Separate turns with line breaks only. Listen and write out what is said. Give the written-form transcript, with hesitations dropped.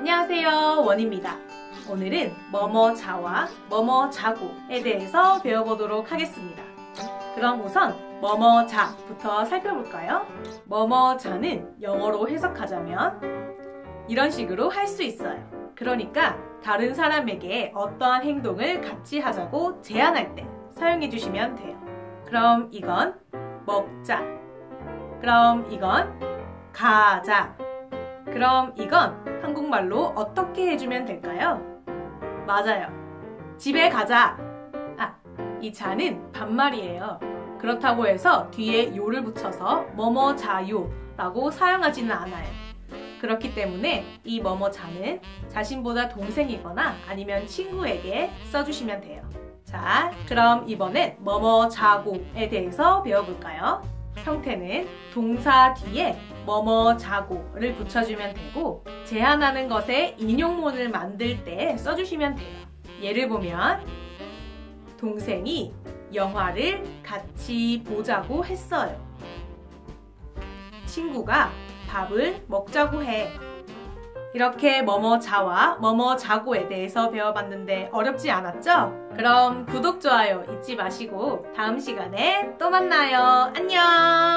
안녕하세요, 원입니다. 오늘은 뭐뭐 자와 뭐뭐 자고에 대해서 배워보도록 하겠습니다. 그럼 우선 뭐뭐 자부터 살펴볼까요? 뭐뭐 자는 영어로 해석하자면 이런 식으로 할 수 있어요. 그러니까 다른 사람에게 어떠한 행동을 같이 하자고 제안할 때 사용해 주시면 돼요. 그럼 이건 먹자. 그럼 이건 가자. 그럼 이건 한국말로 어떻게 해주면 될까요? 맞아요. 집에 가자. 이 자는 반말이에요. 그렇다고 해서 뒤에 요를 붙여서 뭐뭐 자요 라고 사용하지는 않아요. 그렇기 때문에 이 뭐뭐 자는 자신보다 동생이거나 아니면 친구에게 써주시면 돼요. 자, 그럼 이번엔 뭐뭐 자고에 대해서 배워볼까요? 형태는 동사 뒤에 뭐뭐 자고를 붙여주면 되고 제안하는 것에 인용문을 만들 때 써주시면 돼요. 예를 보면 동생이 영화를 같이 보자고 했어요. 친구가 밥을 먹자고 해. 이렇게 뭐뭐 자와 뭐뭐 자고에 대해서 배워봤는데 어렵지 않았죠? 그럼 구독, 좋아요 잊지 마시고 다음 시간에 또 만나요. 안녕!